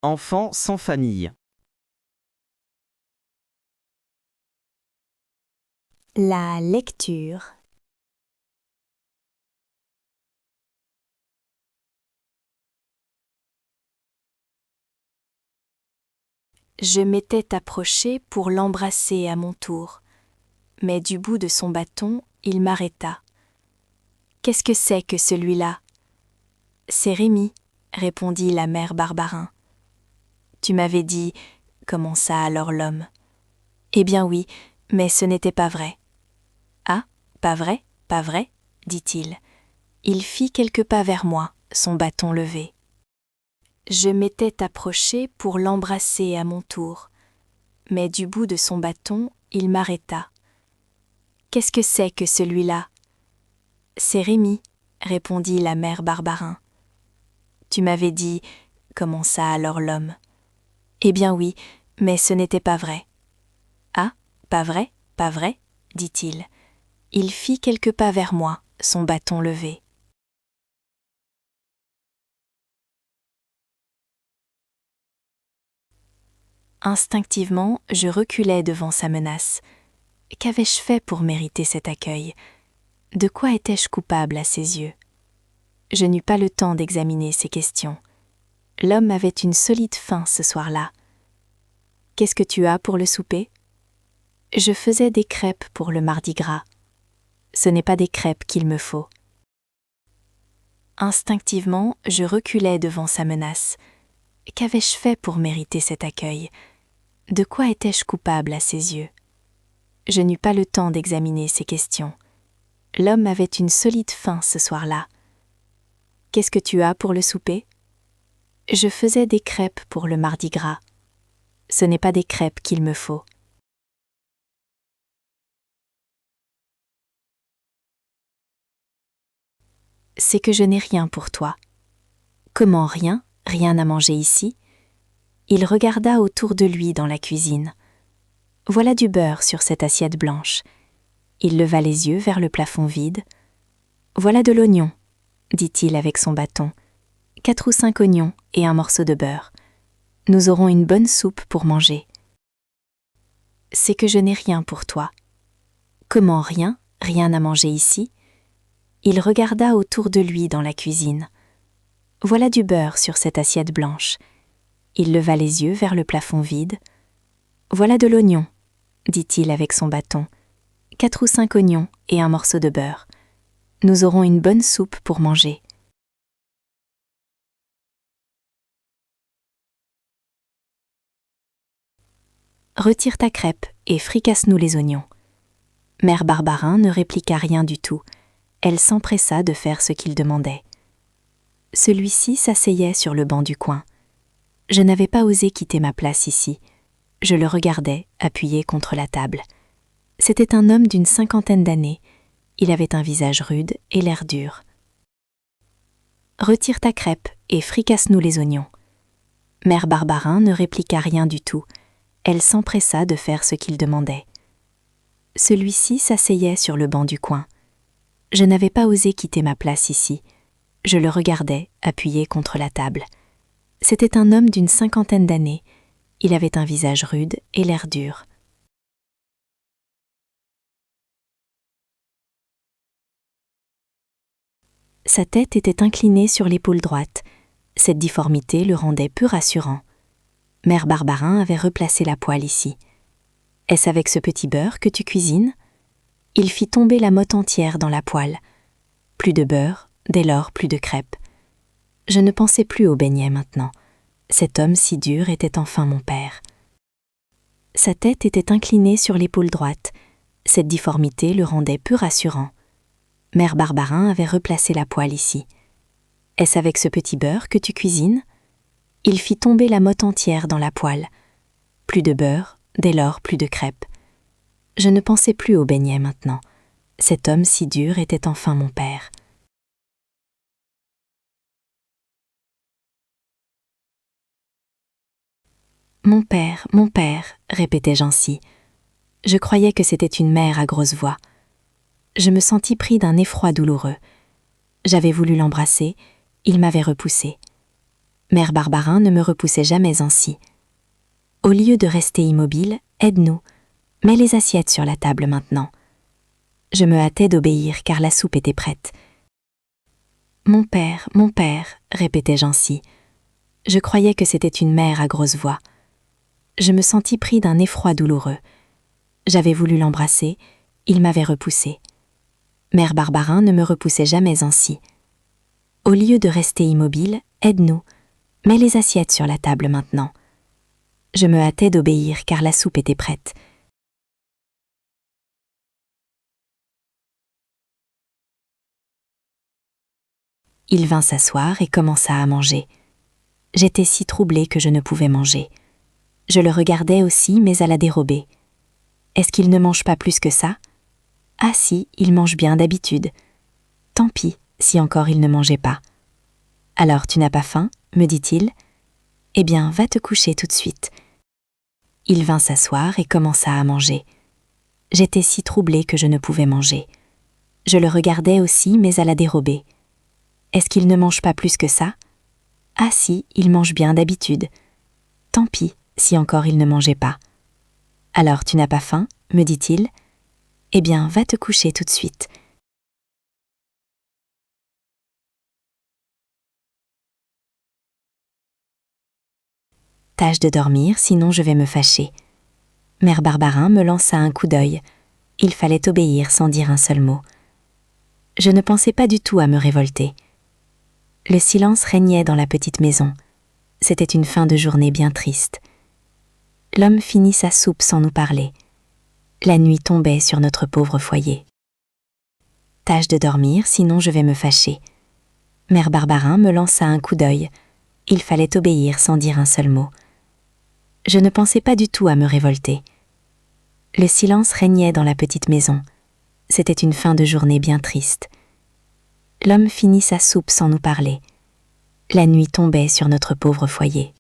Enfant sans famille. La lecture. Je m'étais approché pour l'embrasser à mon tour, mais du bout de son bâton, il m'arrêta. Qu'est-ce que c'est que celui-là ? C'est Rémi, répondit la mère Barbarin. Tu m'avais dit, commença alors l'homme. Eh bien oui, mais ce n'était pas vrai. Ah, pas vrai, dit-il. Il fit quelques pas vers moi, son bâton levé. Je m'étais approché pour l'embrasser à mon tour, mais du bout de son bâton, il m'arrêta. Qu'est-ce que c'est que celui-là ? C'est Rémi, répondit la mère Barbarin. Tu m'avais dit, commença alors l'homme. Eh bien oui, mais ce n'était pas vrai. Ah, pas vrai, dit-il. Il fit quelques pas vers moi, son bâton levé. Instinctivement, je reculai devant sa menace. Qu'avais-je fait pour mériter cet accueil ? De quoi étais-je coupable à ses yeux ? Je n'eus pas le temps d'examiner ces questions. L'homme avait une solide faim ce soir-là. « Qu'est-ce que tu as pour le souper ?» Je faisais des crêpes pour le mardi gras. Ce n'est pas des crêpes qu'il me faut. Instinctivement, je reculai devant sa menace. Qu'avais-je fait pour mériter cet accueil ? De quoi étais-je coupable à ses yeux ? Je n'eus pas le temps d'examiner ces questions. L'homme avait une solide faim ce soir-là. « Qu'est-ce que tu as pour le souper ?» Je faisais des crêpes pour le mardi gras. Ce n'est pas des crêpes qu'il me faut. C'est que je n'ai rien pour toi. Comment rien ? Rien à manger ici ? Il regarda autour de lui dans la cuisine. Voilà du beurre sur cette assiette blanche. Il leva les yeux vers le plafond vide. Voilà de l'oignon, dit-il avec son bâton. 4 ou 5 oignons et un morceau de beurre. Nous aurons une bonne soupe pour manger. C'est que je n'ai rien pour toi. Comment rien ? Rien à manger ici ? Il regarda autour de lui dans la cuisine. Voilà du beurre sur cette assiette blanche. Il leva les yeux vers le plafond vide. Voilà de l'oignon, dit-il avec son bâton. 4 ou 5 oignons et un morceau de beurre. Nous aurons une bonne soupe pour manger. Retire ta crêpe et fricasse-nous les oignons. Mère Barbarin ne répliqua rien du tout. Elle s'empressa de faire ce qu'il demandait. Celui-ci s'asseyait sur le banc du coin. Je n'avais pas osé quitter ma place ici. Je le regardais, appuyé contre la table. C'était un homme d'une 50aine d'années. Il avait un visage rude et l'air dur. Retire ta crêpe et fricasse-nous les oignons. Mère Barbarin ne répliqua rien du tout. Elle s'empressa de faire ce qu'il demandait. Celui-ci s'asseyait sur le banc du coin. Je n'avais pas osé quitter ma place ici. Je le regardais, appuyé contre la table. C'était un homme d'une 50aine d'années. Il avait un visage rude et l'air dur. Sa tête était inclinée sur l'épaule droite. Cette difformité le rendait peu rassurant. Mère Barbarin avait replacé la poêle ici. « Est-ce avec ce petit beurre que tu cuisines ?» Il fit tomber la motte entière dans la poêle. Plus de beurre, dès lors plus de crêpes. Je ne pensais plus aux beignets maintenant. Cet homme si dur était enfin mon père. Sa tête était inclinée sur l'épaule droite. Cette difformité le rendait peu rassurant. Mère Barbarin avait replacé la poêle ici. « Est-ce avec ce petit beurre que tu cuisines ?» Il fit tomber la motte entière dans la poêle. Plus de beurre, dès lors plus de crêpes. Je ne pensais plus aux beignets maintenant. Cet homme si dur était enfin mon père. Mon père, répétai-je ainsi. Je croyais que c'était une mère à grosse voix. Je me sentis pris d'un effroi douloureux. J'avais voulu l'embrasser, il m'avait repoussé. Mère Barbarin ne me repoussait jamais ainsi. Au lieu de rester immobile, aide-nous, mets les assiettes sur la table maintenant. Je me hâtais d'obéir car la soupe était prête. Mon père, répétait-je ainsi. Je croyais que c'était une mère à grosse voix. Je me sentis pris d'un effroi douloureux. J'avais voulu l'embrasser, il m'avait repoussé. Mère Barbarin ne me repoussait jamais ainsi. Au lieu de rester immobile, aide-nous, mets les assiettes sur la table maintenant. Je me hâtais d'obéir car la soupe était prête. Il vint s'asseoir et commença à manger. J'étais si troublée que je ne pouvais manger. Je le regardais aussi, mais à la dérobée. Est-ce qu'il ne mange pas plus que ça? Ah si, il mange bien d'habitude. Tant pis, si encore il ne mangeait pas. Alors tu n'as pas faim, me dit-il. Eh bien, va te coucher tout de suite. Il vint s'asseoir et commença à manger. J'étais si troublée que je ne pouvais manger. Je le regardais aussi, mais à la dérobée. Est-ce qu'il ne mange pas plus que ça? Ah si, il mange bien d'habitude. Tant pis, si encore il ne mangeait pas. Alors tu n'as pas faim, me dit-il. Eh bien, va te coucher tout de suite. Tâche de dormir, sinon je vais me fâcher. Mère Barbarin me lança un coup d'œil. Il fallait obéir sans dire un seul mot. Je ne pensais pas du tout à me révolter. Le silence régnait dans la petite maison. C'était une fin de journée bien triste. L'homme finit sa soupe sans nous parler. La nuit tombait sur notre pauvre foyer. Tâche de dormir, sinon je vais me fâcher. Mère Barbarin me lança un coup d'œil. Il fallait obéir sans dire un seul mot. Je ne pensais pas du tout à me révolter. Le silence régnait dans la petite maison. C'était une fin de journée bien triste. L'homme finit sa soupe sans nous parler. La nuit tombait sur notre pauvre foyer.